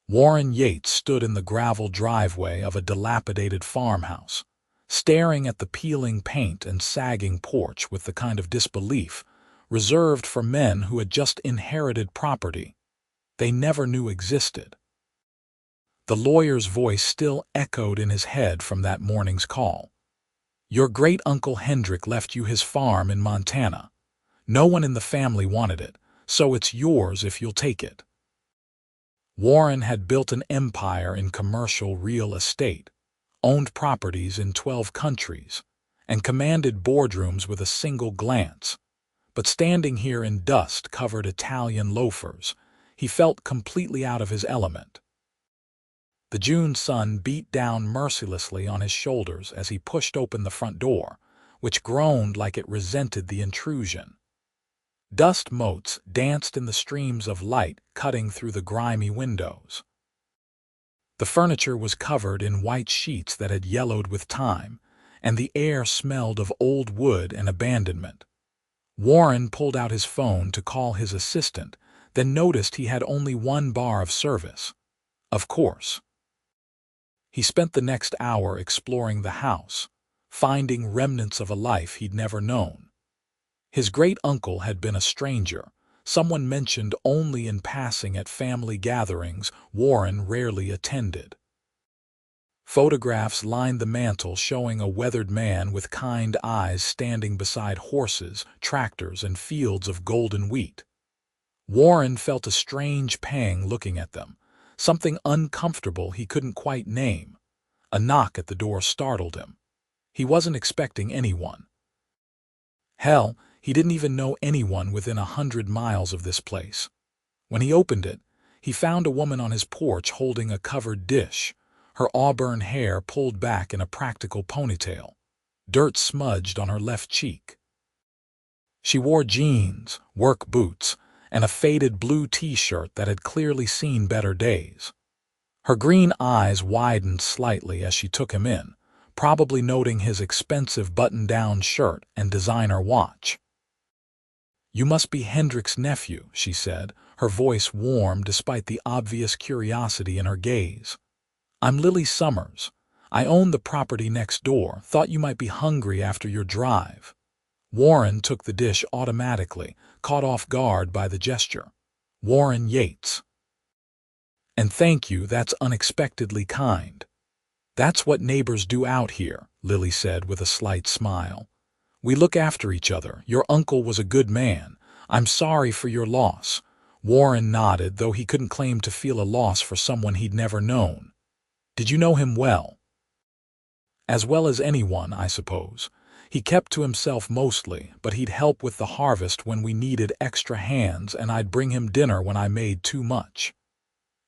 Warren Yates stood in the gravel driveway of a dilapidated farmhouse, staring at the peeling paint and sagging porch with the kind of disbelief reserved for men who had just inherited property they never knew existed. The lawyer's voice still echoed in his head from that morning's call. "Your great-uncle Hendrik left you his farm in Montana. No one in the family wanted it, so it's yours if you'll take it." Warren had built an empire in commercial real estate, owned properties in 12 countries, and commanded boardrooms with a single glance. But standing here in dust-covered Italian loafers, he felt completely out of his element. The June sun beat down mercilessly on his shoulders as he pushed open the front door, which groaned like it resented the intrusion. Dust motes danced in the streams of light cutting through the grimy windows. The furniture was covered in white sheets that had yellowed with time, and the air smelled of old wood and abandonment. Warren pulled out his phone to call his assistant, then noticed he had only one bar of service. Of course. He spent the next hour exploring the house, finding remnants of a life he'd never known. His great-uncle had been a stranger, someone mentioned only in passing at family gatherings Warren rarely attended. Photographs lined the mantel showing a weathered man with kind eyes standing beside horses, tractors, and fields of golden wheat. Warren felt a strange pang looking at them, something uncomfortable he couldn't quite name. A knock at the door startled him. He wasn't expecting anyone. Hell, he didn't even know anyone within 100 miles of this place. When he opened it, he found a woman on his porch holding a covered dish, her auburn hair pulled back in a practical ponytail, dirt smudged on her left cheek. She wore jeans, work boots, and a faded blue t-shirt that had clearly seen better days. Her green eyes widened slightly as she took him in, probably noting his expensive button-down shirt and designer watch. "You must be Hendrik's nephew," she said, her voice warm despite the obvious curiosity in her gaze. "I'm Lily Summers. I own the property next door. Thought you might be hungry after your drive." Warren took the dish automatically, caught off guard by the gesture. "Warren Yates." "And thank you, that's unexpectedly kind." "That's what neighbors do out here," Lily said with a slight smile. "We look after each other. Your uncle was a good man. I'm sorry for your loss." Warren nodded, though he couldn't claim to feel a loss for someone he'd never known. "Did you know him well?" "As well as anyone, I suppose. He kept to himself mostly, but he'd help with the harvest when we needed extra hands, and I'd bring him dinner when I made too much."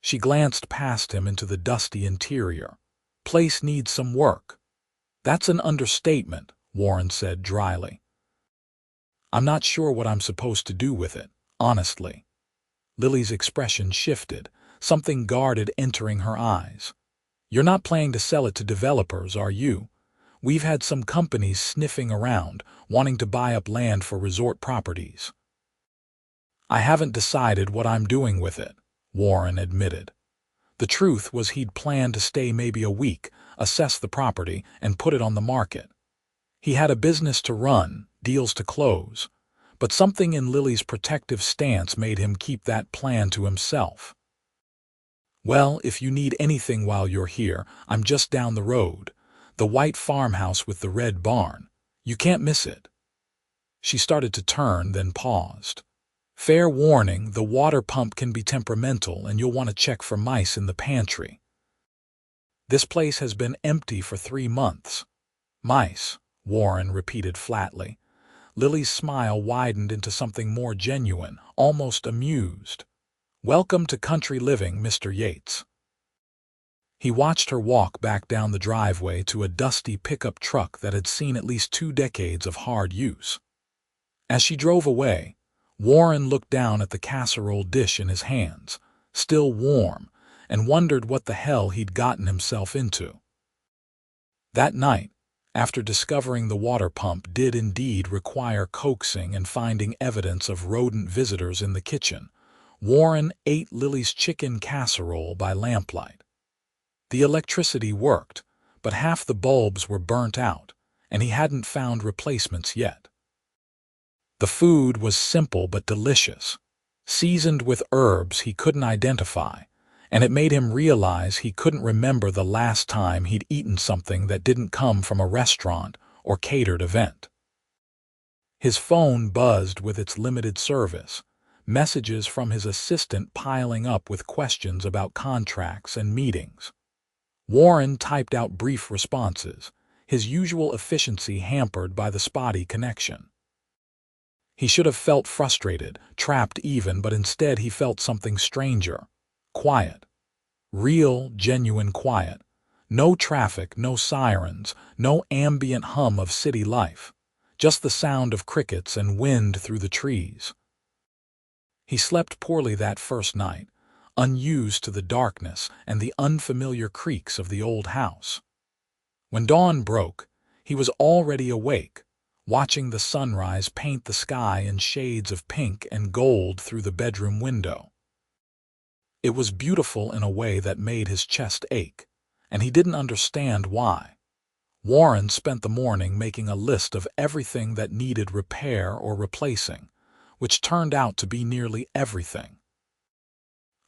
She glanced past him into the dusty interior. "Place needs some work." "That's an understatement," Warren said dryly. "I'm not sure what I'm supposed to do with it, honestly." Lily's expression shifted, something guarded entering her eyes. "You're not planning to sell it to developers, are you? We've had some companies sniffing around, wanting to buy up land for resort properties." "I haven't decided what I'm doing with it," Warren admitted. The truth was he'd planned to stay maybe a week, assess the property, and put it on the market. He had a business to run, deals to close, but something in Lily's protective stance made him keep that plan to himself. "Well, if you need anything while you're here, I'm just down the road. The white farmhouse with the red barn. You can't miss it." She started to turn, then paused. "Fair warning, the water pump can be temperamental and you'll want to check for mice in the pantry." "This place has been empty for 3 months. "Mice," Warren repeated flatly. Lily's smile widened into something more genuine, almost amused. "Welcome to country living, Mr. Yates." He watched her walk back down the driveway to a dusty pickup truck that had seen at least 2 decades of hard use. As she drove away, Warren looked down at the casserole dish in his hands, still warm, and wondered what the hell he'd gotten himself into. That night, after discovering the water pump did indeed require coaxing and finding evidence of rodent visitors in the kitchen, Warren ate Lily's chicken casserole by lamplight. The electricity worked, but half the bulbs were burnt out, and he hadn't found replacements yet. The food was simple but delicious, seasoned with herbs he couldn't identify, and it made him realize he couldn't remember the last time he'd eaten something that didn't come from a restaurant or catered event. His phone buzzed with its limited service, messages from his assistant piling up with questions about contracts and meetings. Warren typed out brief responses, his usual efficiency hampered by the spotty connection. He should have felt frustrated, trapped even, but instead he felt something stranger. Quiet. Real, genuine quiet. No traffic, no sirens, no ambient hum of city life. Just the sound of crickets and wind through the trees. He slept poorly that first night, unused to the darkness and the unfamiliar creaks of the old house. When dawn broke, he was already awake, watching the sunrise paint the sky in shades of pink and gold through the bedroom window. It was beautiful in a way that made his chest ache, and he didn't understand why. Warren spent the morning making a list of everything that needed repair or replacing, which turned out to be nearly everything.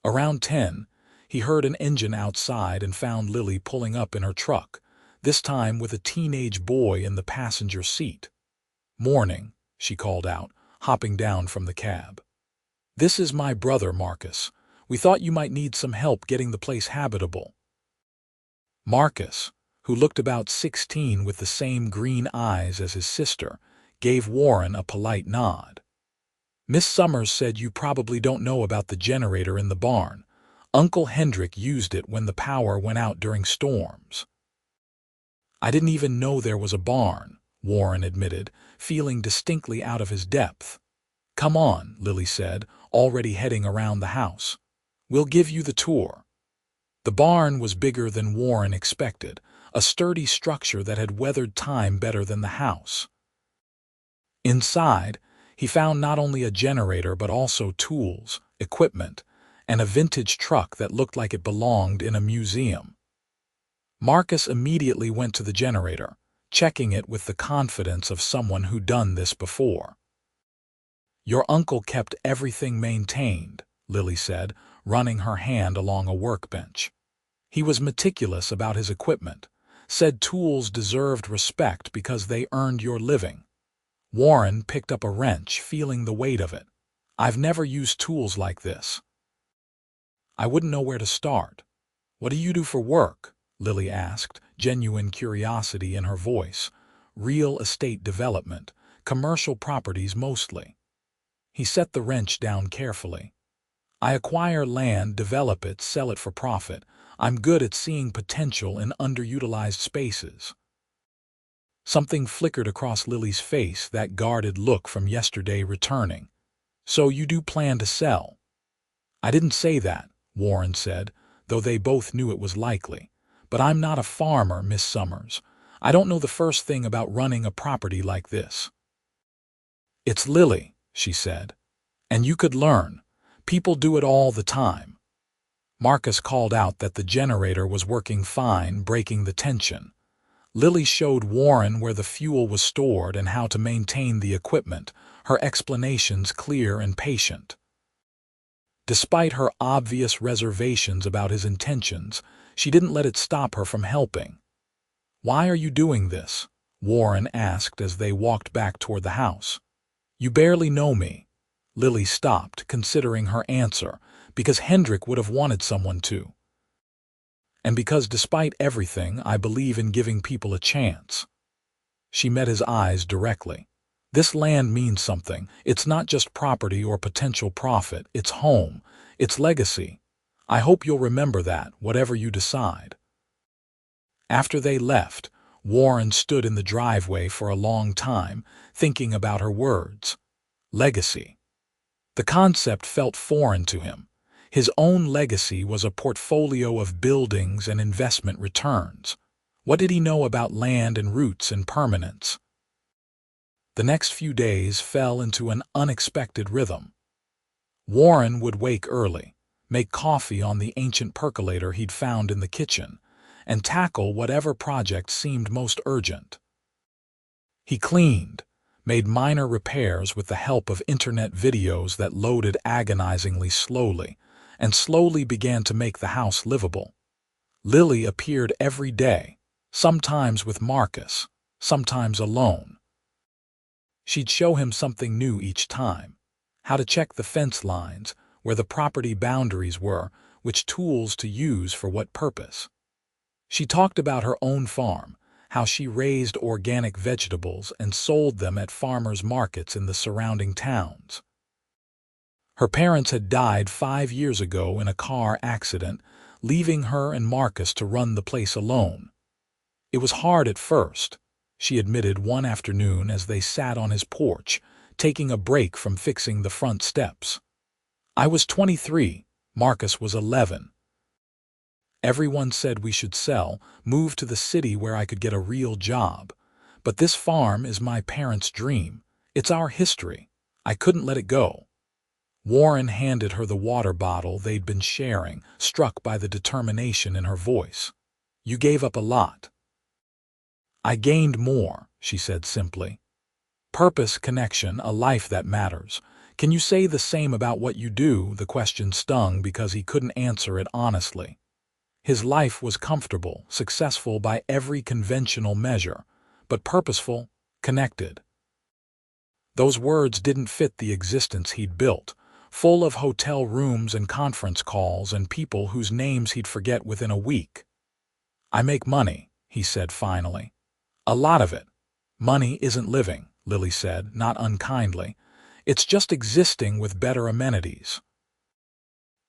Around 10, he heard an engine outside and found Lily pulling up in her truck, this time with a teenage boy in the passenger seat. "Morning," she called out, hopping down from the cab. "This is my brother, Marcus. We thought you might need some help getting the place habitable." Marcus, who looked about 16 with the same green eyes as his sister, gave Warren a polite nod. "Miss Summers said you probably don't know about the generator in the barn. Uncle Hendrik used it when the power went out during storms." "I didn't even know there was a barn," Warren admitted, feeling distinctly out of his depth. "Come on," Lily said, already heading around the house. "We'll give you the tour." The barn was bigger than Warren expected, a sturdy structure that had weathered time better than the house. Inside, he found not only a generator but also tools, equipment, and a vintage truck that looked like it belonged in a museum. Marcus immediately went to the generator, checking it with the confidence of someone who'd done this before. "Your uncle kept everything maintained," Lily said, running her hand along a workbench. "He was meticulous about his equipment, said tools deserved respect because they earned your living." Warren picked up a wrench, feeling the weight of it. "I've never used tools like this. I wouldn't know where to start." "What do you do for work?" Lily asked, genuine curiosity in her voice. "Real estate development, commercial properties mostly." He set the wrench down carefully. "I acquire land, develop it, sell it for profit. I'm good at seeing potential in underutilized spaces." Something flickered across Lily's face, that guarded look from yesterday returning. "So you do plan to sell?" "I didn't say that," Warren said, though they both knew it was likely. "But I'm not a farmer, Miss Summers. I don't know the first thing about running a property like this." "It's Lily," she said. "And you could learn. People do it all the time." Marcus called out that the generator was working fine, breaking the tension. Lily showed Warren where the fuel was stored and how to maintain the equipment, her explanations clear and patient. Despite her obvious reservations about his intentions, she didn't let it stop her from helping. "Why are you doing this?" Warren asked as they walked back toward the house. "You barely know me." Lily stopped, considering her answer, "because Hendrik would have wanted someone to. And because despite everything, I believe in giving people a chance." She met his eyes directly. "This land means something. It's not just property or potential profit. It's home. It's legacy. I hope you'll remember that, whatever you decide." After they left, Warren stood in the driveway for a long time, thinking about her words. Legacy. The concept felt foreign to him. His own legacy was a portfolio of buildings and investment returns. What did he know about land and roots and permanence? The next few days fell into an unexpected rhythm. Warren would wake early, make coffee on the ancient percolator he'd found in the kitchen, and tackle whatever project seemed most urgent. He cleaned, made minor repairs with the help of internet videos that loaded agonizingly slowly, and slowly began to make the house livable. Lily appeared every day, sometimes with Marcus, sometimes alone. She'd show him something new each time: how to check the fence lines, where the property boundaries were, which tools to use for what purpose. She talked about her own farm, how she raised organic vegetables and sold them at farmers' markets in the surrounding towns. Her parents had died 5 years ago in a car accident, leaving her and Marcus to run the place alone. It was hard at first, she admitted one afternoon as they sat on his porch, taking a break from fixing the front steps. I was 23, Marcus was 11. Everyone said we should sell, move to the city where I could get a real job. But this farm is my parents' dream. It's our history. I couldn't let it go. Warren handed her the water bottle they'd been sharing, struck by the determination in her voice. You gave up a lot. I gained more, she said simply. Purpose, connection, a life that matters. Can you say the same about what you do? The question stung because he couldn't answer it honestly. His life was comfortable, successful by every conventional measure, but purposeful, connected. Those words didn't fit the existence he'd built, full of hotel rooms and conference calls and people whose names he'd forget within a week. I make money, he said finally. A lot of it. Money isn't living, Lily said, not unkindly. It's just existing with better amenities.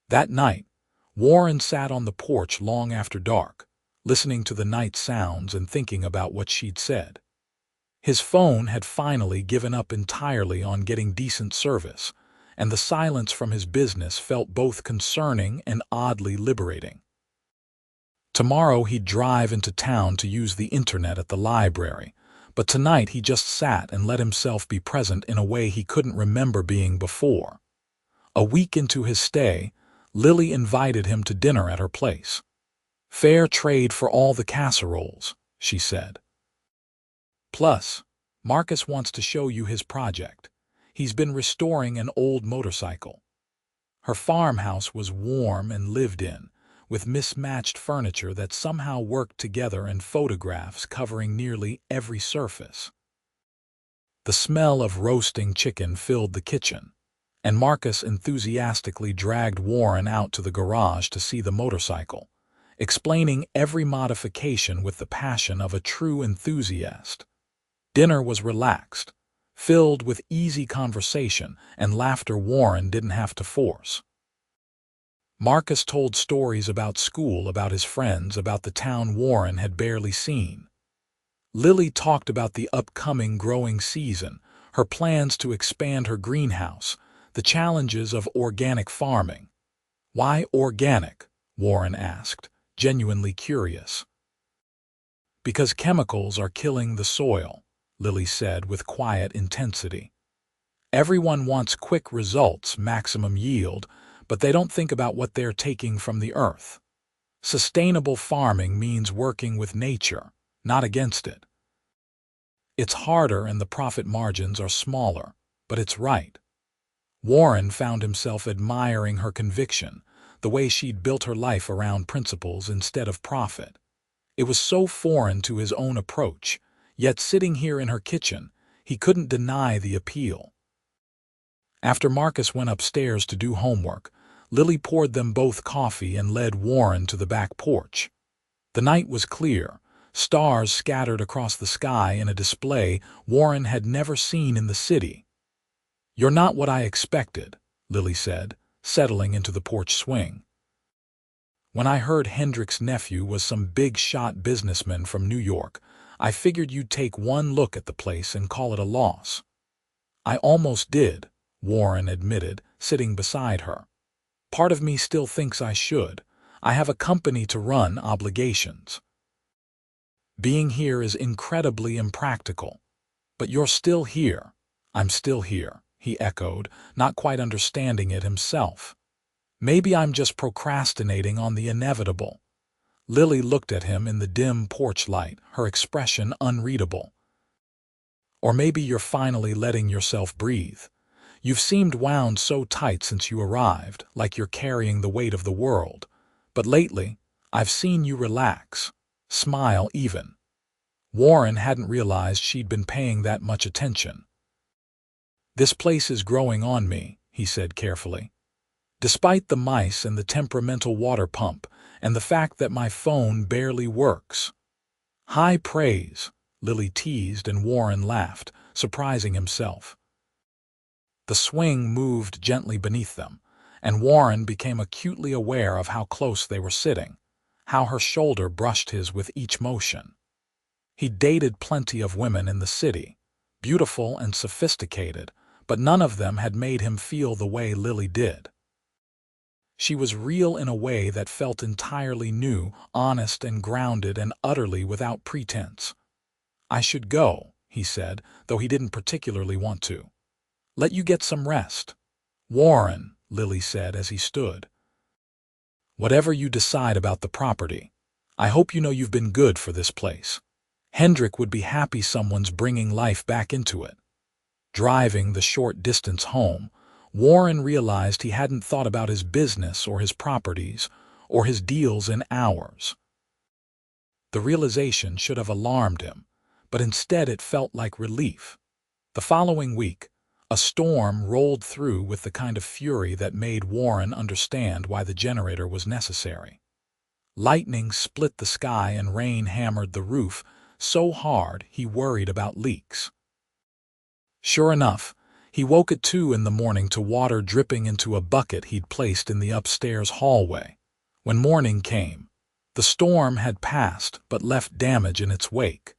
That night, Warren sat on the porch long after dark, listening to the night sounds and thinking about what she'd said. His phone had finally given up entirely on getting decent service, and the silence from his business felt both concerning and oddly liberating. Tomorrow he'd drive into town to use the internet at the library, but tonight he just sat and let himself be present in a way he couldn't remember being before. A week into his stay, Lily invited him to dinner at her place. Fair trade for all the casseroles, she said. Plus, Marcus wants to show you his project. He's been restoring an old motorcycle. Her farmhouse was warm and lived in, with mismatched furniture that somehow worked together and photographs covering nearly every surface. The smell of roasting chicken filled the kitchen, and Marcus enthusiastically dragged Warren out to the garage to see the motorcycle, explaining every modification with the passion of a true enthusiast. Dinner was relaxed, filled with easy conversation and laughter Warren didn't have to force. Marcus told stories about school, about his friends, about the town Warren had barely seen. Lily talked about the upcoming growing season, her plans to expand her greenhouse, the challenges of organic farming. Why organic? Warren asked, genuinely curious. Because chemicals are killing the soil, Lily said with quiet intensity. Everyone wants quick results, maximum yield, but they don't think about what they're taking from the earth. Sustainable farming means working with nature, not against it. It's harder and the profit margins are smaller, but it's right. Warren found himself admiring her conviction, the way she'd built her life around principles instead of profit. It was so foreign to his own approach, yet sitting here in her kitchen, he couldn't deny the appeal. After Marcus went upstairs to do homework, Lily poured them both coffee and led Warren to the back porch. The night was clear, stars scattered across the sky in a display Warren had never seen in the city. You're not what I expected, Lily said, settling into the porch swing. When I heard Hendrick's nephew was some big-shot businessman from New York, I figured you'd take one look at the place and call it a loss. I almost did, Warren admitted, sitting beside her. Part of me still thinks I should. I have a company to run, obligations. Being here is incredibly impractical. But you're still here. I'm still here, he echoed, not quite understanding it himself. Maybe I'm just procrastinating on the inevitable. Lily looked at him in the dim porch light, her expression unreadable. Or maybe you're finally letting yourself breathe. You've seemed wound so tight since you arrived, like you're carrying the weight of the world. But lately, I've seen you relax, smile even. Warren hadn't realized she'd been paying that much attention. This place is growing on me, he said carefully. Despite the mice and the temperamental water pump, and the fact that my phone barely works. High praise, Lily teased, and Warren laughed, surprising himself. The swing moved gently beneath them, and Warren became acutely aware of how close they were sitting, how her shoulder brushed his with each motion. He'd dated plenty of women in the city, beautiful and sophisticated, but none of them had made him feel the way Lily did. She was real in a way that felt entirely new, honest and grounded and utterly without pretense. I should go, he said, though he didn't particularly want to. Let you get some rest. Warren, Lily said as he stood. Whatever you decide about the property, I hope you know you've been good for this place. Hendrik would be happy someone's bringing life back into it. Driving the short distance home, Warren realized he hadn't thought about his business or his properties or his deals in hours. The realization should have alarmed him, but instead it felt like relief. The following week, a storm rolled through with the kind of fury that made Warren understand why the generator was necessary. Lightning split the sky and rain hammered the roof so hard he worried about leaks. Sure enough, he woke at 2 in the morning to water dripping into a bucket he'd placed in the upstairs hallway. When morning came, the storm had passed but left damage in its wake.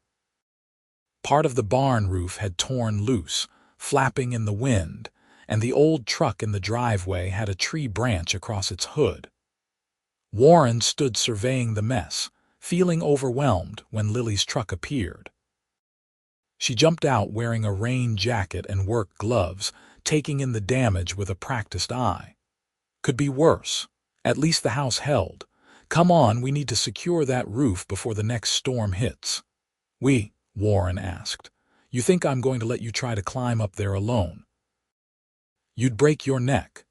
Part of the barn roof had torn loose, flapping in the wind, and the old truck in the driveway had a tree branch across its hood. Warren stood surveying the mess, feeling overwhelmed when Lily's truck appeared. She jumped out wearing a rain jacket and work gloves, taking in the damage with a practiced eye. Could be worse. At least the house held. Come on, we need to secure that roof before the next storm hits. Warren asked. You think I'm going to let you try to climb up there alone? You'd break your neck.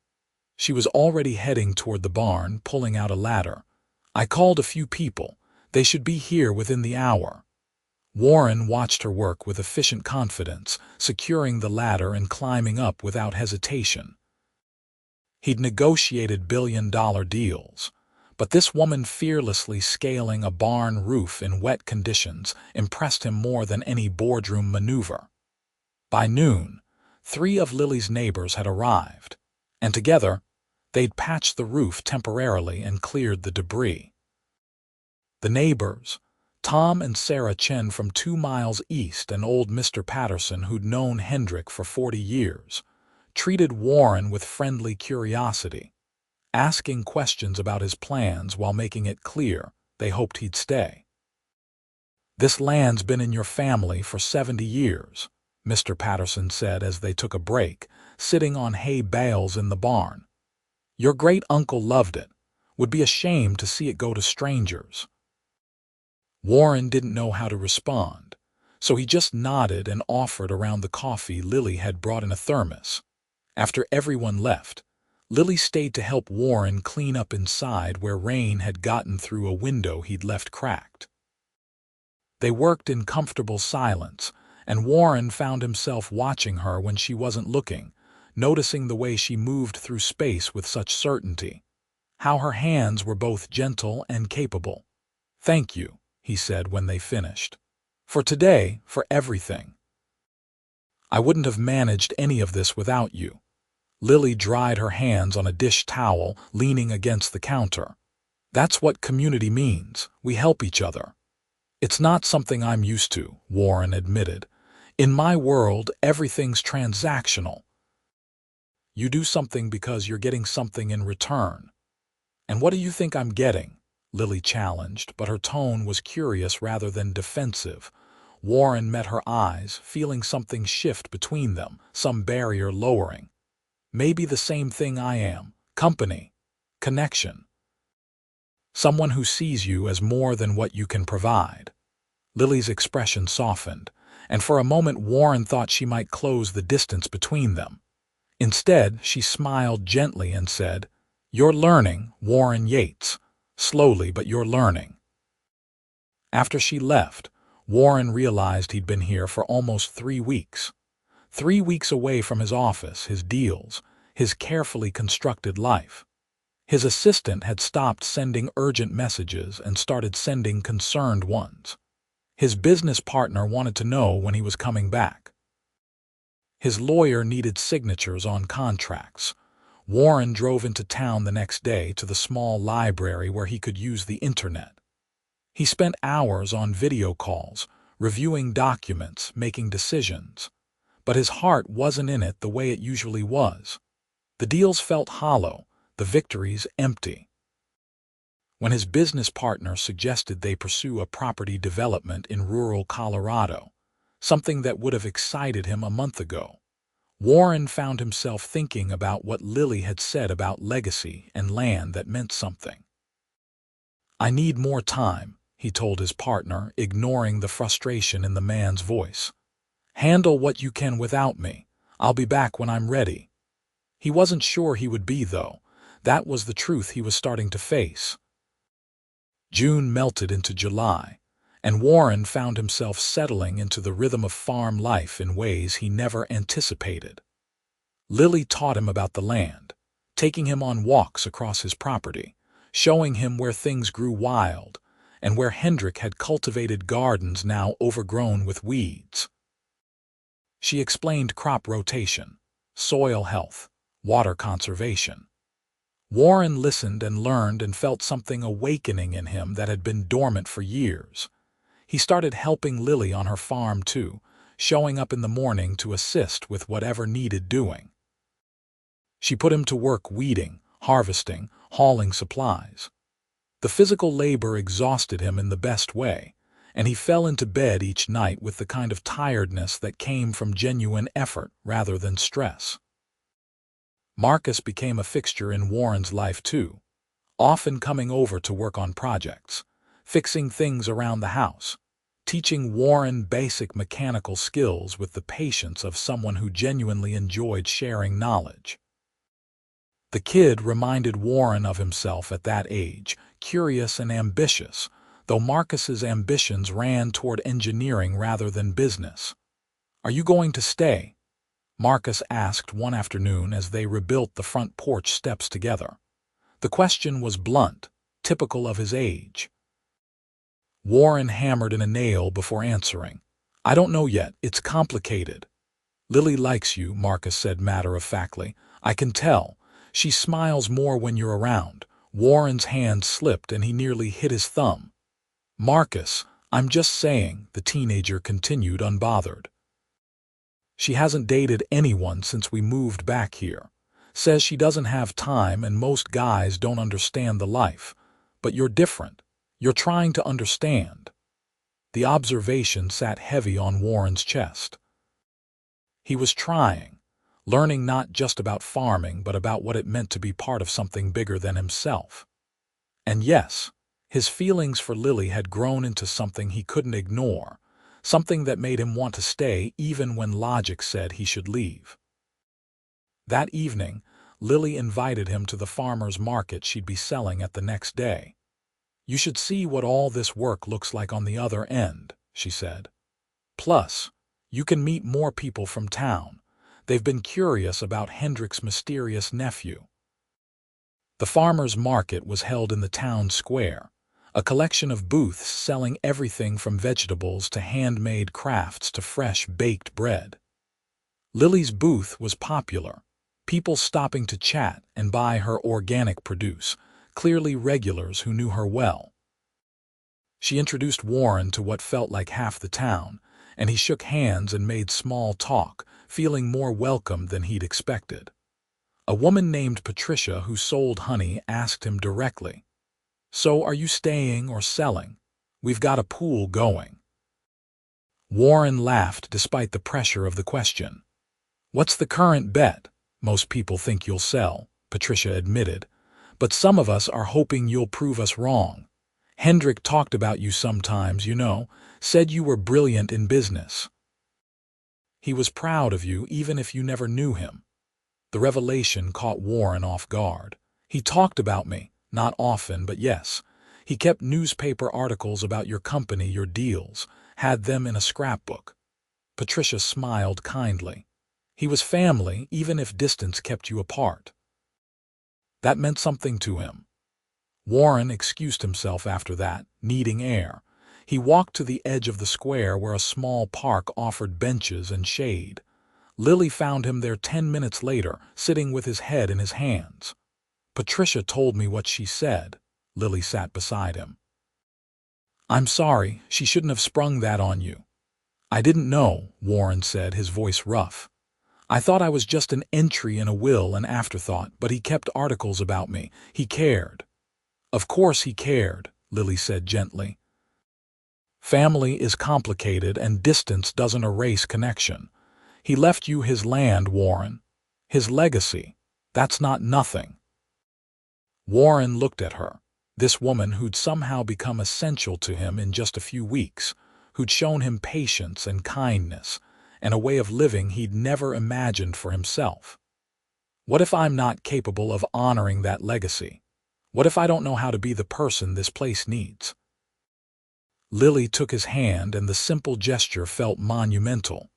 She was already heading toward the barn, pulling out a ladder. I called a few people. They should be here within the hour. Warren watched her work with efficient confidence, securing the ladder and climbing up without hesitation. He'd negotiated billion-dollar deals, but this woman fearlessly scaling a barn roof in wet conditions impressed him more than any boardroom maneuver. By noon, 3 of Lily's neighbors had arrived, and together, they'd patched the roof temporarily and cleared the debris. The neighbors, Tom and Sarah Chen from 2 miles east and old Mr. Patterson, who'd known Hendrik for 40 years, treated Warren with friendly curiosity, asking questions about his plans while making it clear they hoped he'd stay. This land's been in your family for 70 years, Mr. Patterson said as they took a break, sitting on hay bales in the barn. Your great-uncle loved it. Would be ashamed to see it go to strangers. Warren didn't know how to respond, so he just nodded and offered around the coffee Lily had brought in a thermos. After everyone left, Lily stayed to help Warren clean up inside where rain had gotten through a window he'd left cracked. They worked in comfortable silence, and Warren found himself watching her when she wasn't looking, noticing the way she moved through space with such certainty, how her hands were both gentle and capable. Thank you, he said when they finished. For today, for everything. I wouldn't have managed any of this without you. Lily dried her hands on a dish towel, leaning against the counter. That's what community means. We help each other. It's not something I'm used to, Warren admitted. In my world, everything's transactional. You do something because you're getting something in return. And what do you think I'm getting? Lily challenged, but her tone was curious rather than defensive. Warren met her eyes, feeling something shift between them, some barrier lowering. Maybe the same thing I am. Company. Connection. Someone who sees you as more than what you can provide. Lily's expression softened, and for a moment Warren thought she might close the distance between them. Instead, she smiled gently and said, "You're learning, Warren Yates. Slowly, but you're learning." After she left, Warren realized he'd been here for almost 3 weeks. 3 weeks away from his office, his deals, his carefully constructed life. His assistant had stopped sending urgent messages and started sending concerned ones. His business partner wanted to know when he was coming back. His lawyer needed signatures on contracts. Warren drove into town the next day to the small library where he could use the internet. He spent hours on video calls, reviewing documents, making decisions. But his heart wasn't in it the way it usually was. The deals felt hollow, the victories empty. When his business partner suggested they pursue a property development in rural Colorado, something that would have excited him a month ago, Warren found himself thinking about what Lily had said about legacy and land that meant something. "I need more time," he told his partner, ignoring the frustration in the man's voice. "Handle what you can without me. I'll be back when I'm ready." He wasn't sure he would be, though. That was the truth he was starting to face. June melted into July, and Warren found himself settling into the rhythm of farm life in ways he never anticipated. Lily taught him about the land, taking him on walks across his property, showing him where things grew wild, and where Hendrik had cultivated gardens now overgrown with weeds. She explained crop rotation, soil health, water conservation. Warren listened and learned and felt something awakening in him that had been dormant for years. He started helping Lily on her farm too, showing up in the morning to assist with whatever needed doing. She put him to work weeding, harvesting, hauling supplies. The physical labor exhausted him in the best way, and he fell into bed each night with the kind of tiredness that came from genuine effort rather than stress. Marcus became a fixture in Warren's life too, often coming over to work on projects, fixing things around the house, teaching Warren basic mechanical skills with the patience of someone who genuinely enjoyed sharing knowledge. The kid reminded Warren of himself at that age, curious and ambitious, though Marcus's ambitions ran toward engineering rather than business. "Are you going to stay?" Marcus asked one afternoon as they rebuilt the front porch steps together. The question was blunt, typical of his age. Warren hammered in a nail before answering. "I don't know yet. It's complicated." "Lily likes you," Marcus said matter-of-factly. "I can tell. She smiles more when you're around." Warren's hand slipped and he nearly hit his thumb. "Marcus, I'm just saying," the teenager continued unbothered. "She hasn't dated anyone since we moved back here. Says she doesn't have time and most guys don't understand the life. But you're different. You're trying to understand." The observation sat heavy on Warren's chest. He was trying, learning not just about farming but about what it meant to be part of something bigger than himself. And yes, his feelings for Lily had grown into something he couldn't ignore, something that made him want to stay even when logic said he should leave. That evening, Lily invited him to the farmer's market she'd be selling at the next day. "You should see what all this work looks like on the other end," she said. "Plus, you can meet more people from town. They've been curious about Hendrik's mysterious nephew." The farmer's market was held in the town square, a collection of booths selling everything from vegetables to handmade crafts to fresh baked bread. Lily's booth was popular, people stopping to chat and buy her organic produce, clearly regulars who knew her well. She introduced Warren to what felt like half the town, and he shook hands and made small talk, feeling more welcome than he'd expected. A woman named Patricia who sold honey asked him directly, "So are you staying or selling? We've got a pool going." Warren laughed despite the pressure of the question. What's the current bet? Most people think you'll sell, Patricia admitted. But some of us are hoping you'll prove us wrong. Hendrik talked about you sometimes, said you were brilliant in business. He was proud of you even if you never knew him. The revelation caught Warren off guard. He talked about me, not often, but yes. He kept newspaper articles about your company, your deals, had them in a scrapbook. Patricia smiled kindly. He was family, even if distance kept you apart. That meant something to him. Warren excused himself after that, needing air. He walked to the edge of the square where a small park offered benches and shade. Lily found him there 10 minutes later, sitting with his head in his hands. Patricia told me what she said. Lily sat beside him. I'm sorry, she shouldn't have sprung that on you. I didn't know, Warren said, his voice rough. I thought I was just an entry in a will, an afterthought, but he kept articles about me. He cared. Of course he cared, Lily said gently. Family is complicated and distance doesn't erase connection. He left you his land, Warren. His legacy. That's not nothing. Warren looked at her, this woman who'd somehow become essential to him in just a few weeks, who'd shown him patience and kindness, and a way of living he'd never imagined for himself. What if I'm not capable of honoring that legacy? What if I don't know how to be the person this place needs? Lily took his hand, and the simple gesture felt monumental.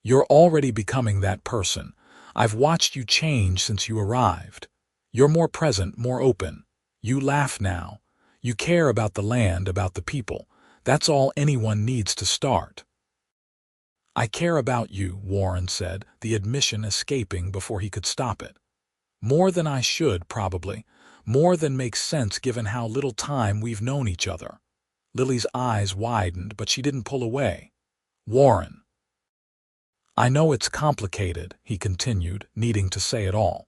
You're already becoming that person. I've watched you change since you arrived. You're more present, more open. You laugh now. You care about the land, about the people. That's all anyone needs to start. I care about you, Warren said, the admission escaping before he could stop it. More than I should, probably. More than makes sense given how little time we've known each other. Lily's eyes widened, but she didn't pull away. Warren. I know it's complicated, he continued, needing to say it all.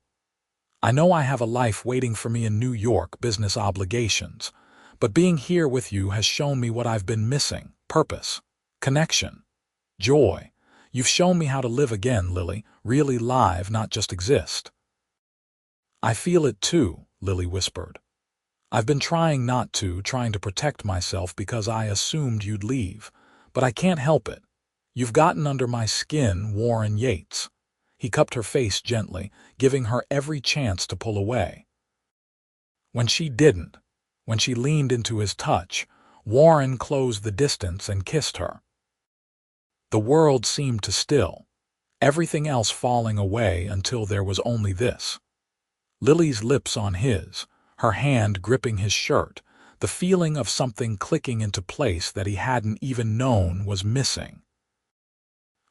I know I have a life waiting for me in New York, business obligations. But being here with you has shown me what I've been missing. Purpose. Connection. Joy. You've shown me how to live again, Lily. Really live, not just exist. I feel it too, Lily whispered. I've been trying not to, trying to protect myself because I assumed you'd leave. But I can't help it. You've gotten under my skin, Warren Yates. He cupped her face gently, giving her every chance to pull away. When she didn't, when she leaned into his touch, Warren closed the distance and kissed her. The world seemed to still, everything else falling away until there was only this. Lily's lips on his, her hand gripping his shirt, the feeling of something clicking into place that he hadn't even known was missing.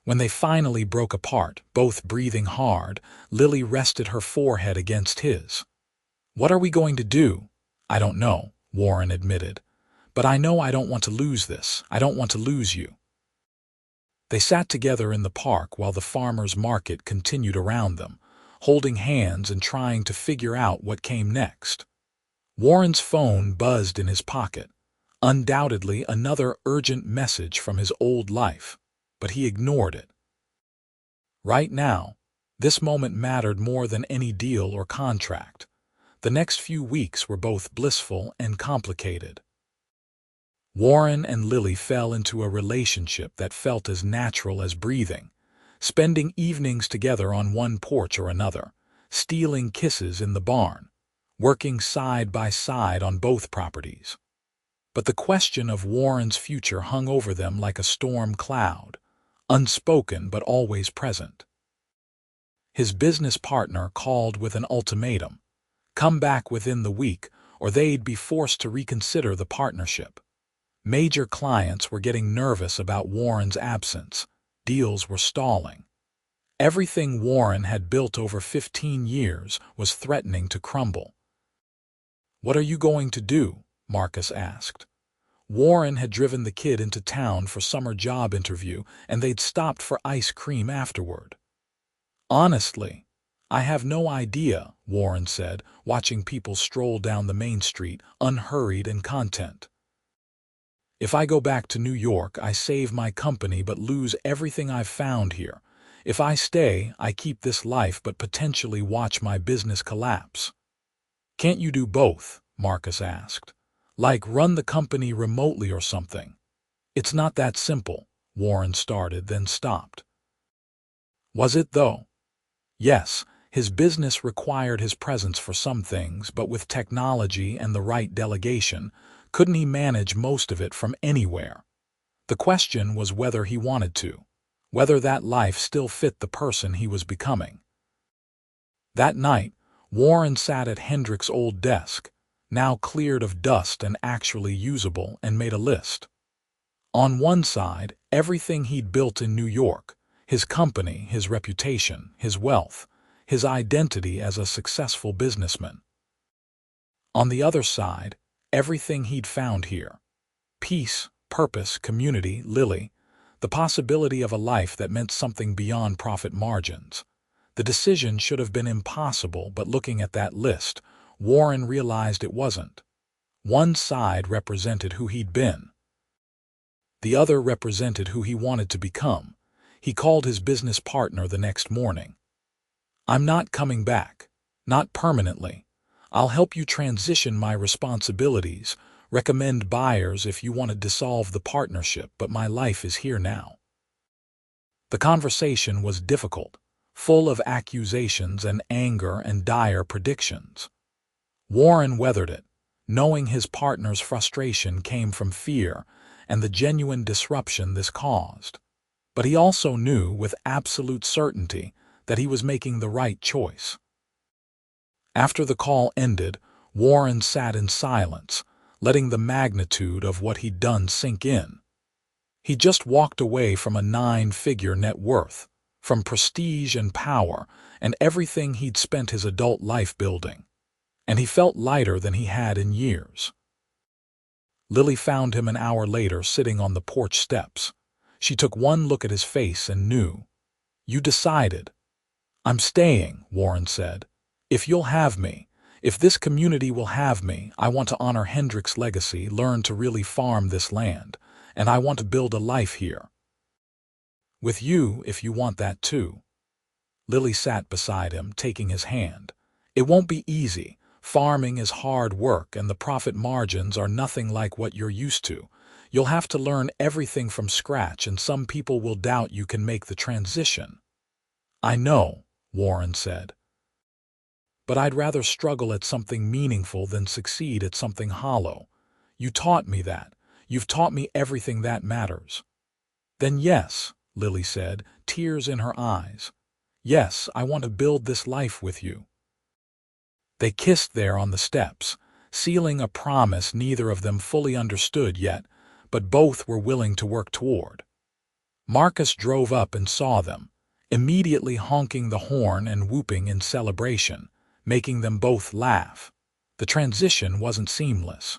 When they finally broke apart, both breathing hard, Lily rested her forehead against his. What are we going to do? I don't know, Warren admitted. But I know I don't want to lose this. I don't want to lose you. They sat together in the park while the farmers' market continued around them, holding hands and trying to figure out what came next. Warren's phone buzzed in his pocket, undoubtedly another urgent message from his old life, but he ignored it. Right now, this moment mattered more than any deal or contract. The next few weeks were both blissful and complicated. Warren and Lily fell into a relationship that felt as natural as breathing, spending evenings together on one porch or another, stealing kisses in the barn, working side by side on both properties. But the question of Warren's future hung over them like a storm cloud, unspoken but always present. His business partner called with an ultimatum: come back within the week or they'd be forced to reconsider the partnership. Major clients were getting nervous about Warren's absence. Deals were stalling. Everything Warren had built over 15 years was threatening to crumble. What are you going to do? Marcus asked. Warren had driven the kid into town for summer job interview, and they'd stopped for ice cream afterward. Honestly, I have no idea, Warren said, watching people stroll down the main street, unhurried and content. If I go back to New York, I save my company but lose everything I've found here. If I stay, I keep this life but potentially watch my business collapse." "Can't you do both?" Marcus asked. "Like run the company remotely or something?" "It's not that simple," Warren started, then stopped. Was it, though? Yes, his business required his presence for some things, but with technology and the right delegation, couldn't he manage most of it from anywhere? The question was whether he wanted to, whether that life still fit the person he was becoming. That night, Warren sat at Hendrick's old desk, now cleared of dust and actually usable, and made a list. On one side, everything he'd built in New York, his company, his reputation, his wealth, his identity as a successful businessman. On the other side, everything he'd found here: peace, purpose, community, Lily, the possibility of a life that meant something beyond profit margins. The decision should have been impossible, but looking at that list, Warren realized it wasn't. One side represented who he'd been. The other represented who he wanted to become. He called his business partner the next morning. "I'm not coming back. Not permanently. I'll help you transition my responsibilities, recommend buyers if you want to dissolve the partnership, but my life is here now." The conversation was difficult, full of accusations and anger and dire predictions. Warren weathered it, knowing his partner's frustration came from fear and the genuine disruption this caused. But he also knew with absolute certainty that he was making the right choice. After the call ended, Warren sat in silence, letting the magnitude of what he'd done sink in. He just walked away from a 9-figure net worth, from prestige and power, and everything he'd spent his adult life building. And he felt lighter than he had in years. Lily found him an hour later sitting on the porch steps. She took one look at his face and knew. "You decided." "I'm staying," Warren said. "If you'll have me, if this community will have me, I want to honor Hendrick's legacy, learn to really farm this land, and I want to build a life here. With you, if you want that too." Lily sat beside him, taking his hand. "It won't be easy. Farming is hard work, and the profit margins are nothing like what you're used to. You'll have to learn everything from scratch, and some people will doubt you can make the transition." "I know," Warren said. "But I'd rather struggle at something meaningful than succeed at something hollow. You taught me that. You've taught me everything that matters." "Then yes," Lily said, tears in her eyes. "Yes, I want to build this life with you." They kissed there on the steps, sealing a promise neither of them fully understood yet, but both were willing to work toward. Marcus drove up and saw them, immediately honking the horn and whooping in celebration, making them both laugh. The transition wasn't seamless.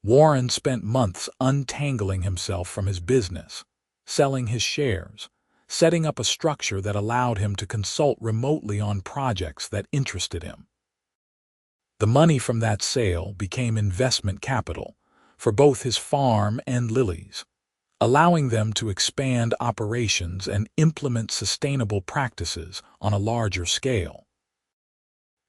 Warren spent months untangling himself from his business, selling his shares, setting up a structure that allowed him to consult remotely on projects that interested him. The money from that sale became investment capital for both his farm and Lily's, allowing them to expand operations and implement sustainable practices on a larger scale.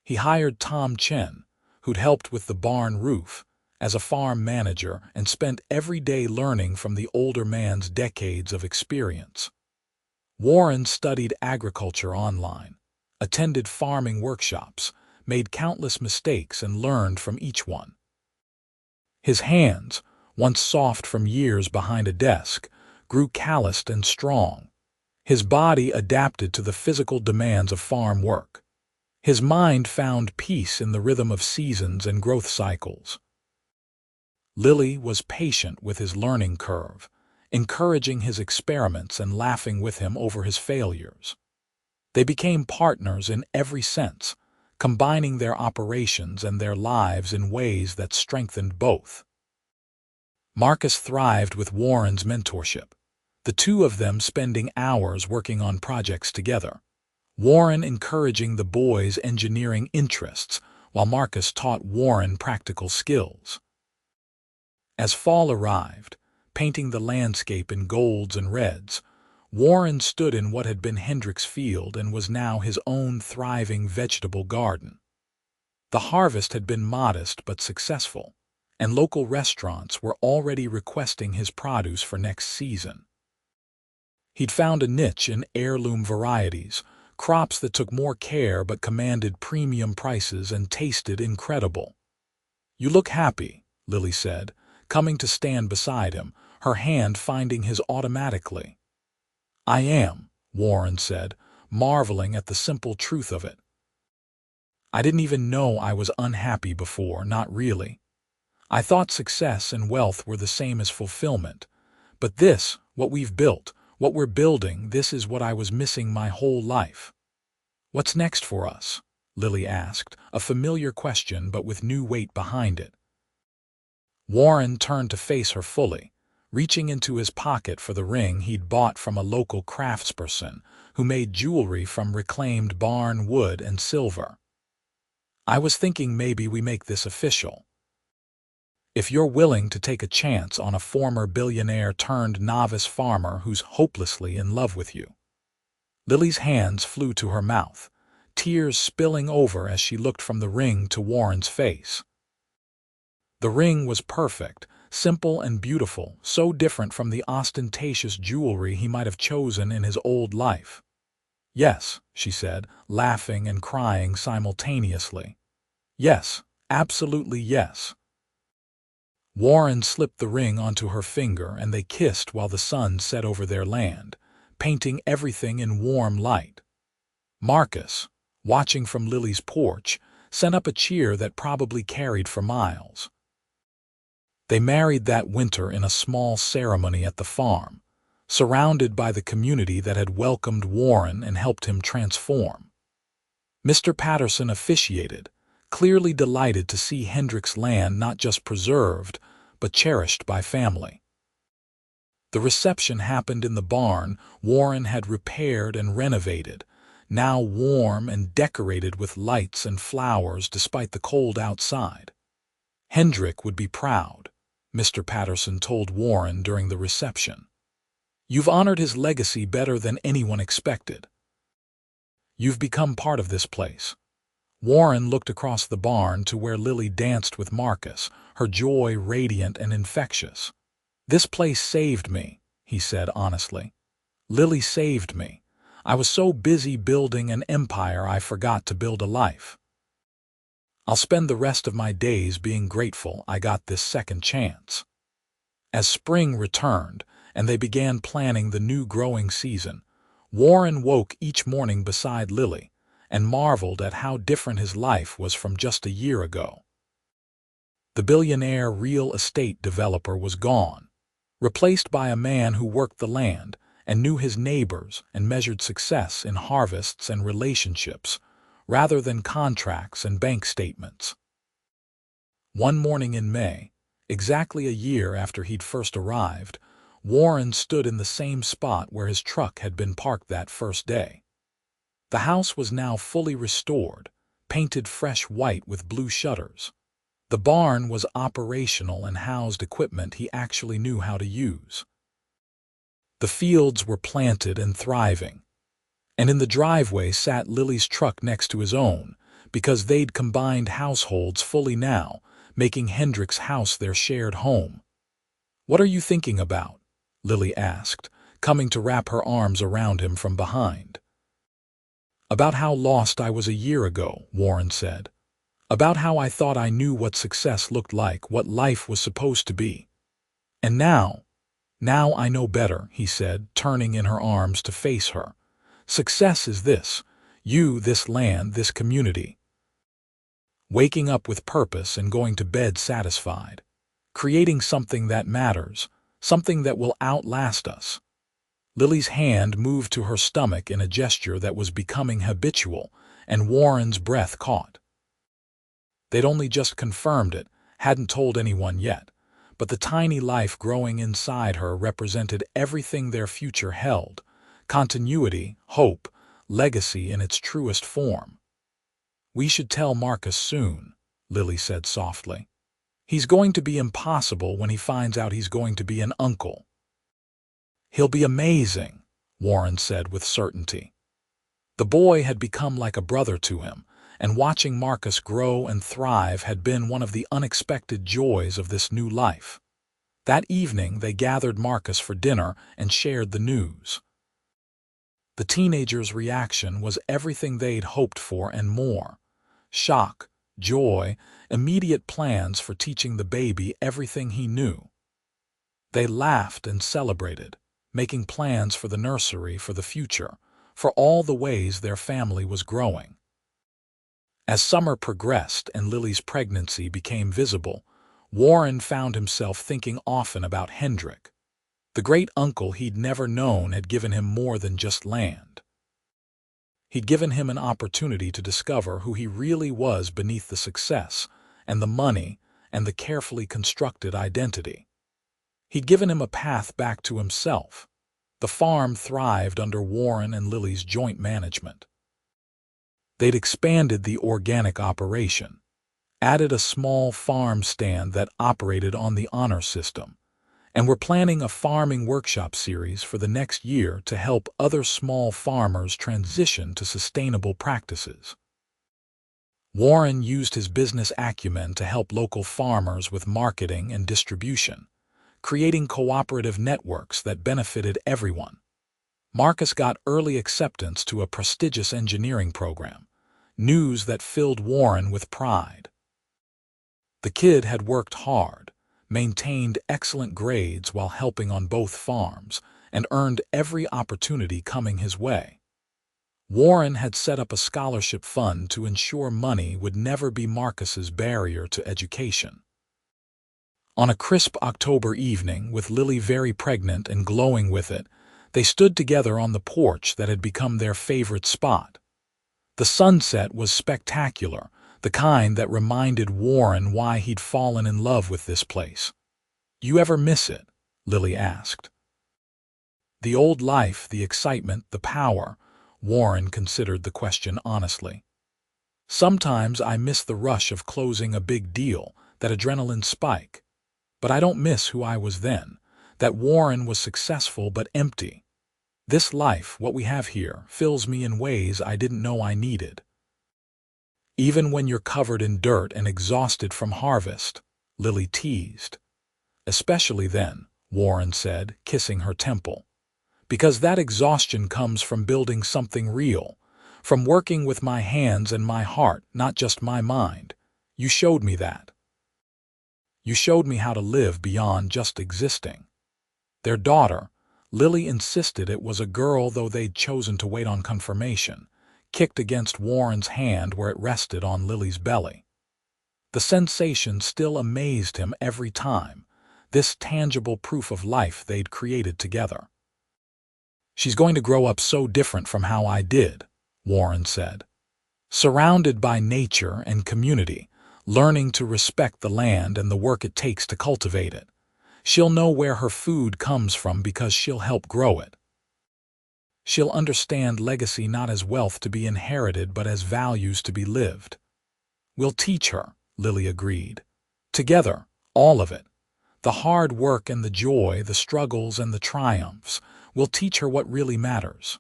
He hired Tom Chen, who'd helped with the barn roof, as a farm manager and spent every day learning from the older man's decades of experience. Warren studied agriculture online, attended farming workshops, made countless mistakes and learned from each one. His hands, once soft from years behind a desk, grew calloused and strong. His body adapted to the physical demands of farm work. His mind found peace in the rhythm of seasons and growth cycles. Lily was patient with his learning curve, encouraging his experiments and laughing with him over his failures. They became partners in every sense, combining their operations and their lives in ways that strengthened both. Marcus thrived with Warren's mentorship, the two of them spending hours working on projects together. Warren encouraging the boys' engineering interests, while Marcus taught Warren practical skills. As fall arrived, painting the landscape in golds and reds, Warren stood in what had been Hendrik's field and was now his own thriving vegetable garden. The harvest had been modest but successful, and local restaurants were already requesting his produce for next season. He'd found a niche in heirloom varieties, crops that took more care but commanded premium prices and tasted incredible. "You look happy," Lily said, coming to stand beside him, her hand finding his automatically. "I am," Warren said, marveling at the simple truth of it. "I didn't even know I was unhappy before, not really. I thought success and wealth were the same as fulfillment. But this, what we've built, what we're building, this is what I was missing my whole life." "What's next for us?" Lily asked, a familiar question but with new weight behind it. Warren turned to face her fully, reaching into his pocket for the ring he'd bought from a local craftsperson who made jewelry from reclaimed barn wood and silver. "I was thinking maybe we make this official. If you're willing to take a chance on a former billionaire turned novice farmer who's hopelessly in love with you." Lily's hands flew to her mouth, tears spilling over as she looked from the ring to Warren's face. The ring was perfect, simple and beautiful, so different from the ostentatious jewelry he might have chosen in his old life. "Yes," she said, laughing and crying simultaneously. "Yes, absolutely yes." Warren slipped the ring onto her finger and they kissed while the sun set over their land, painting everything in warm light. Marcus, watching from Lily's porch, sent up a cheer that probably carried for miles. They married that winter in a small ceremony at the farm, surrounded by the community that had welcomed Warren and helped him transform. Mr. Patterson officiated, clearly delighted to see Hendrik's land not just preserved, but cherished by family. The reception happened in the barn Warren had repaired and renovated, now warm and decorated with lights and flowers despite the cold outside. Hendrik would be proud, Mr. Patterson told Warren during the reception. "You've honored his legacy better than anyone expected. You've become part of this place." Warren looked across the barn to where Lily danced with Marcus, her joy radiant and infectious. "This place saved me," he said honestly. "Lily saved me. I was so busy building an empire I forgot to build a life. I'll spend the rest of my days being grateful I got this second chance." As spring returned and they began planning the new growing season, Warren woke each morning beside Lily and marveled at how different his life was from just a year ago. The billionaire real estate developer was gone, replaced by a man who worked the land and knew his neighbors and measured success in harvests and relationships, rather than contracts and bank statements. One morning in May, exactly a year after he'd first arrived, Warren stood in the same spot where his truck had been parked that first day. The house was now fully restored, painted fresh white with blue shutters. The barn was operational and housed equipment he actually knew how to use. The fields were planted and thriving, and in the driveway sat Lily's truck next to his own, because they'd combined households fully now, making Hendrik's house their shared home. "What are you thinking about?" Lily asked, coming to wrap her arms around him from behind. "About how lost I was a year ago," Warren said. "About how I thought I knew what success looked like, what life was supposed to be. And now I know better," he said, turning in her arms to face her. "Success is this, you, this land, this community. Waking up with purpose and going to bed satisfied. Creating something that matters, something that will outlast us." Lily's hand moved to her stomach in a gesture that was becoming habitual, and Warren's breath caught. They'd only just confirmed it, hadn't told anyone yet, but the tiny life growing inside her represented everything their future held: continuity, hope, legacy in its truest form. "We should tell Marcus soon," Lily said softly. He's going to be impossible when he finds out he's going to be an uncle. He'll be amazing, Warren said with certainty. The boy had become like a brother to him, and watching Marcus grow and thrive had been one of the unexpected joys of this new life. That evening they gathered Marcus for dinner and shared the news. The teenager's reaction was everything they'd hoped for and more. Shock, joy, immediate plans for teaching the baby everything he knew. They laughed and celebrated, making plans for the nursery, for the future, for all the ways their family was growing. As summer progressed and Lily's pregnancy became visible, Warren found himself thinking often about Hendrik. The great uncle he'd never known had given him more than just land. He'd given him an opportunity to discover who he really was beneath the success and the money and the carefully constructed identity. He'd given him a path back to himself. The farm thrived under Warren and Lily's joint management. They'd expanded the organic operation, added a small farm stand that operated on the honor system, and were planning a farming workshop series for the next year to help other small farmers transition to sustainable practices. Warren used his business acumen to help local farmers with marketing and distribution, creating cooperative networks that benefited everyone. Marcus got early acceptance to a prestigious engineering program, news that filled Warren with pride. The kid had worked hard, maintained excellent grades while helping on both farms, and earned every opportunity coming his way. Warren had set up a scholarship fund to ensure money would never be Marcus's barrier to education. On a crisp October evening, with Lily very pregnant and glowing with it, they stood together on the porch that had become their favorite spot. The sunset was spectacular, the kind that reminded Warren why he'd fallen in love with this place. "You ever miss it?" Lily asked. "The old life, the excitement, the power," Warren considered the question honestly. "Sometimes I miss the rush of closing a big deal, that adrenaline spike. But I don't miss who I was then, that Warren was successful but empty. This life, what we have here, fills me in ways I didn't know I needed." "Even when you're covered in dirt and exhausted from harvest," Lily teased. "Especially then," Warren said, kissing her temple. "Because that exhaustion comes from building something real, from working with my hands and my heart, not just my mind. You showed me that. You showed me how to live beyond just existing." Their daughter, Lily insisted it was a girl though they'd chosen to wait on confirmation, kicked against Warren's hand where it rested on Lily's belly. The sensation still amazed him every time, this tangible proof of life they'd created together. "She's going to grow up so different from how I did," Warren said. "Surrounded by nature and community, learning to respect the land and the work it takes to cultivate it. She'll know where her food comes from because she'll help grow it. She'll understand legacy not as wealth to be inherited but as values to be lived." "We'll teach her," Lily agreed. "Together, all of it. The hard work and the joy, the struggles and the triumphs. We'll teach her what really matters."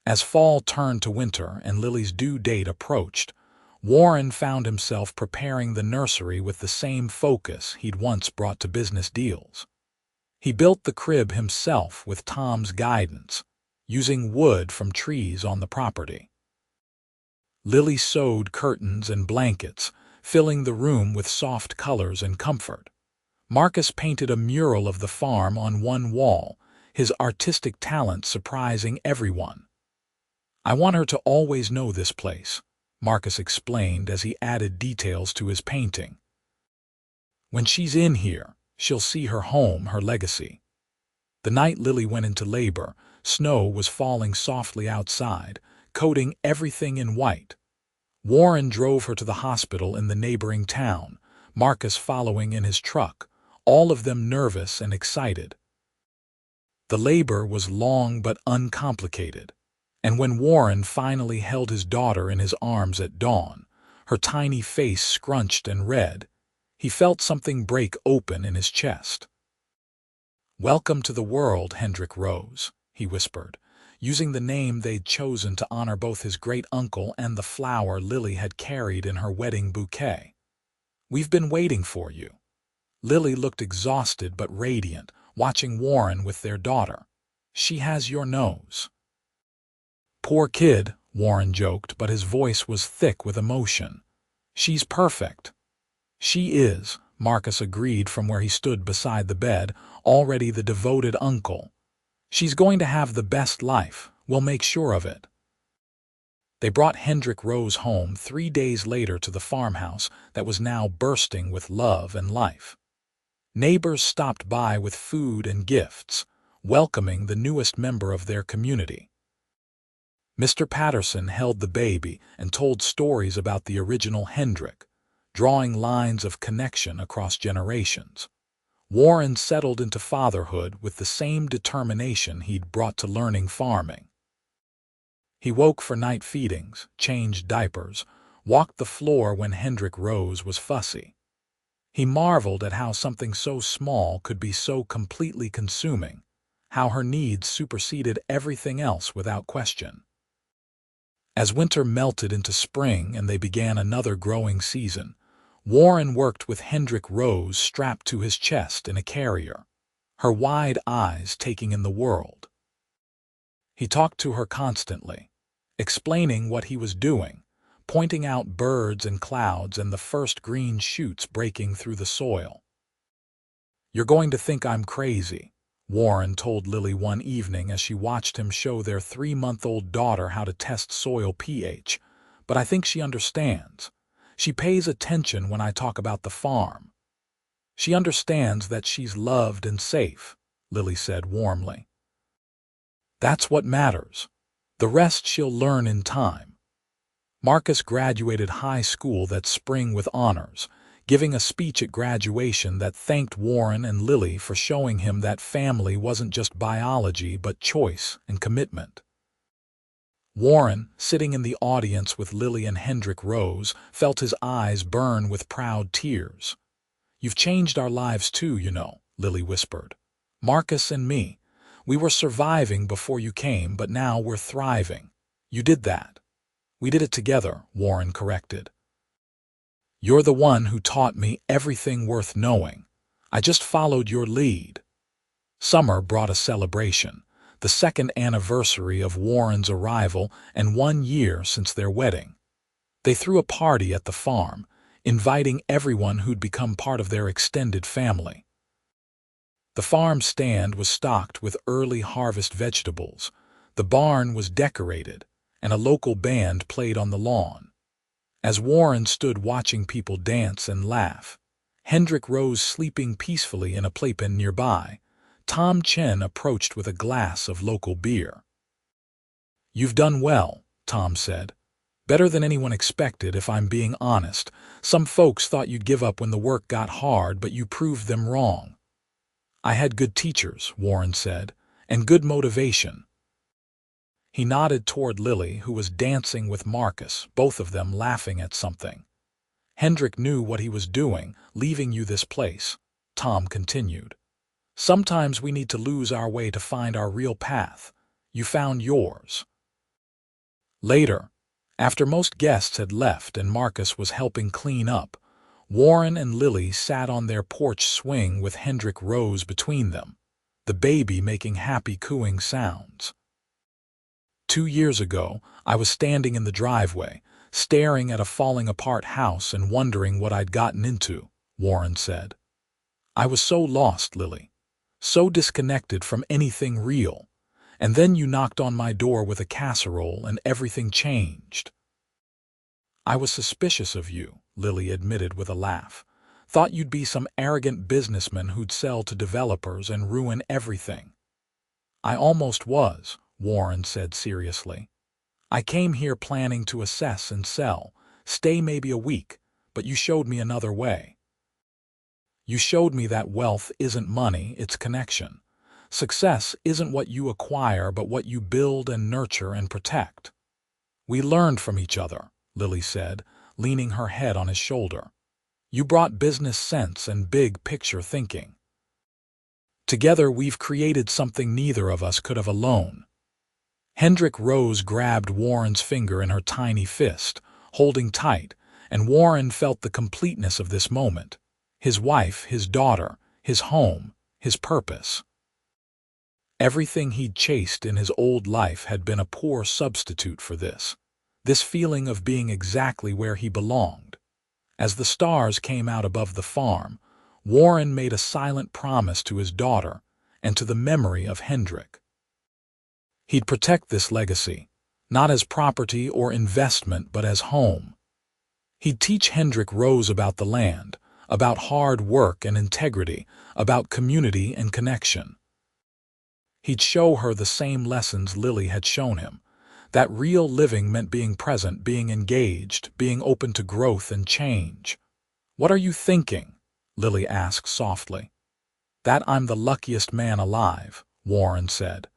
As fall turned to winter and Lily's due date approached, Warren found himself preparing the nursery with the same focus he'd once brought to business deals. He built the crib himself with Tom's guidance, using wood from trees on the property. Lily sewed curtains and blankets, filling the room with soft colors and comfort. Marcus painted a mural of the farm on one wall, his artistic talent surprising everyone. "I want her to always know this place," Marcus explained as he added details to his painting. "When she's in here, she'll see her home, her legacy." The night Lily went into labor, snow was falling softly outside, coating everything in white. Warren drove her to the hospital in the neighboring town, Marcus following in his truck, all of them nervous and excited. The labor was long but uncomplicated, and when Warren finally held his daughter in his arms at dawn, her tiny face scrunched and red, He felt something break open in his chest. "Welcome to the world, Hendrik Rose," he whispered, using the name they'd chosen to honor both his great-uncle and the flower Lily had carried in her wedding bouquet. "We've been waiting for you." Lily looked exhausted but radiant, watching Warren with their daughter. "She has your nose." "Poor kid," Warren joked, but his voice was thick with emotion. "She's perfect." "She is," Marcus agreed from where he stood beside the bed, already the devoted uncle. "She's going to have the best life. We'll make sure of it." They brought Hendrik Rose home 3 days later to the farmhouse that was now bursting with love and life. Neighbors stopped by with food and gifts, welcoming the newest member of their community. Mr. Patterson held the baby and told stories about the original Hendrik, drawing lines of connection across generations. Warren settled into fatherhood with the same determination he'd brought to learning farming. He woke for night feedings, changed diapers, walked the floor when Hendrik Rose was fussy. He marveled at how something so small could be so completely consuming, how her needs superseded everything else without question. As winter melted into spring and they began another growing season, Warren worked with Hendrik Rose strapped to his chest in a carrier, her wide eyes taking in the world. He talked to her constantly, explaining what he was doing, pointing out birds and clouds and the first green shoots breaking through the soil. "You're going to think I'm crazy," Warren told Lily one evening as she watched him show their 3-month-old daughter how to test soil pH, "but I think she understands. She pays attention when I talk about the farm. She understands that she's loved and safe," Lily said warmly. "That's what matters. The rest she'll learn in time." Marcus graduated high school that spring with honors, giving a speech at graduation that thanked Warren and Lily for showing him that family wasn't just biology but choice and commitment. Warren, sitting in the audience with Lily and Hendrik Rose, felt his eyes burn with proud tears. "You've changed our lives too, you know," Lily whispered. "Marcus and me. We were surviving before you came, but now we're thriving. You did that." "We did it together," Warren corrected. "You're the one who taught me everything worth knowing. I just followed your lead." Summer brought a celebration, the 2nd anniversary of Warren's arrival and 1 year since their wedding. They threw a party at the farm, inviting everyone who'd become part of their extended family. The farm stand was stocked with early harvest vegetables, the barn was decorated, and a local band played on the lawn. As Warren stood watching people dance and laugh, Hendrik Rose sleeping peacefully in a playpen nearby, Tom Chen approached with a glass of local beer. "You've done well," Tom said. "Better than anyone expected, if I'm being honest. Some folks thought you'd give up when the work got hard, but you proved them wrong." "I had good teachers," Warren said, "and good motivation." He nodded toward Lily, who was dancing with Marcus, both of them laughing at something. "Hendrik knew what he was doing, leaving you this place," Tom continued. "Sometimes we need to lose our way to find our real path. You found yours." Later, after most guests had left and Marcus was helping clean up, Warren and Lily sat on their porch swing with Hendrik Rose between them, the baby making happy cooing sounds. "2 years ago, I was standing in the driveway, staring at a falling-apart house and wondering what I'd gotten into," Warren said. "I was so lost, Lily, so disconnected from anything real, and then you knocked on my door with a casserole and everything changed." "I was suspicious of you," Lily admitted with a laugh. "Thought you'd be some arrogant businessman who'd sell to developers and ruin everything." "I almost was," Warren said seriously. "I came here planning to assess and sell, stay maybe a week, but you showed me another way. You showed me that wealth isn't money, it's connection. Success isn't what you acquire, but what you build and nurture and protect." "We learned from each other," Lily said, leaning her head on his shoulder. You brought business sense and big picture thinking. Together we've created something neither of us could have alone. Hendrik Rose grabbed Warren's finger in her tiny fist, holding tight, and Warren felt the completeness of this moment. His wife, his daughter, his home, his purpose. Everything he'd chased in his old life had been a poor substitute for this. This feeling of being exactly where he belonged. As the stars came out above the farm, Warren made a silent promise to his daughter and to the memory of Hendrik. He'd protect this legacy, not as property or investment but as home. He'd teach Hendrik Rose about the land, about hard work and integrity, about community and connection. He'd show her the same lessons Lily had shown him, that real living meant being present, being engaged, being open to growth and change. "What are you thinking?" Lily asked softly. "That I'm the luckiest man alive," Warren said.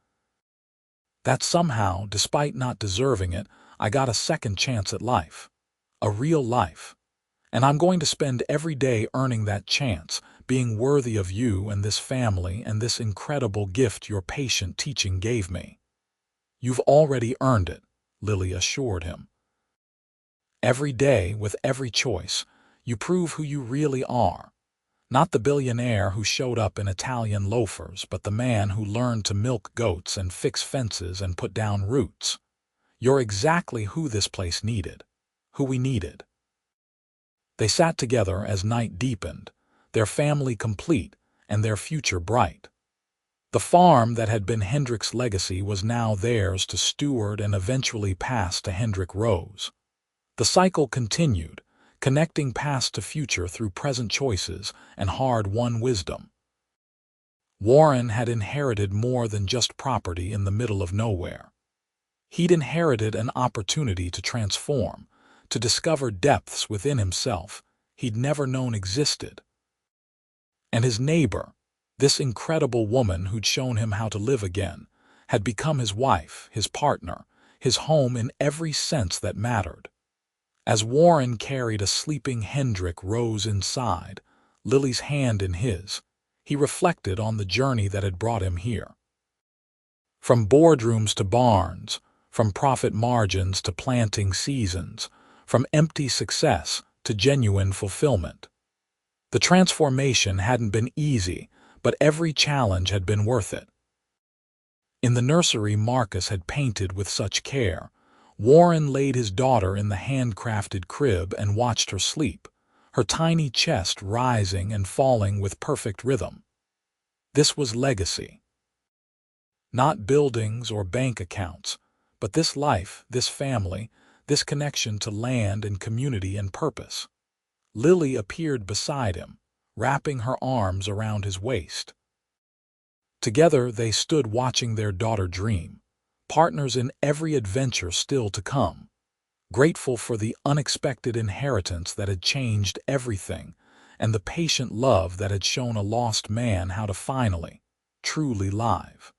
"That somehow, despite not deserving it, I got a second chance at life. A real life. And I'm going to spend every day earning that chance, being worthy of you and this family and this incredible gift your patient teaching gave me." "You've already earned it," Lily assured him. "Every day, with every choice, you prove who you really are. Not the billionaire who showed up in Italian loafers, but the man who learned to milk goats and fix fences and put down roots. You're exactly who this place needed, who we needed." They sat together as night deepened, their family complete and their future bright. The farm that had been Hendrik's legacy was now theirs to steward and eventually pass to Hendrik Rose. The cycle continued, connecting past to future through present choices and hard-won wisdom. Warren had inherited more than just property in the middle of nowhere. He'd inherited an opportunity to transform, to discover depths within himself he'd never known existed. And his neighbor, this incredible woman who'd shown him how to live again, had become his wife, his partner, his home in every sense that mattered. As Warren carried a sleeping Hendrik Rose inside, Lily's hand in his, he reflected on the journey that had brought him here. From boardrooms to barns, from profit margins to planting seasons, from empty success to genuine fulfillment. The transformation hadn't been easy, but every challenge had been worth it. In the nursery Marcus had painted with such care, Warren laid his daughter in the handcrafted crib and watched her sleep, her tiny chest rising and falling with perfect rhythm. This was legacy. Not buildings or bank accounts, but this life, this family, this connection to land and community and purpose. Lily appeared beside him, wrapping her arms around his waist. Together they stood watching their daughter dream, partners in every adventure still to come, grateful for the unexpected inheritance that had changed everything and the patient love that had shown a lost man how to finally, truly live.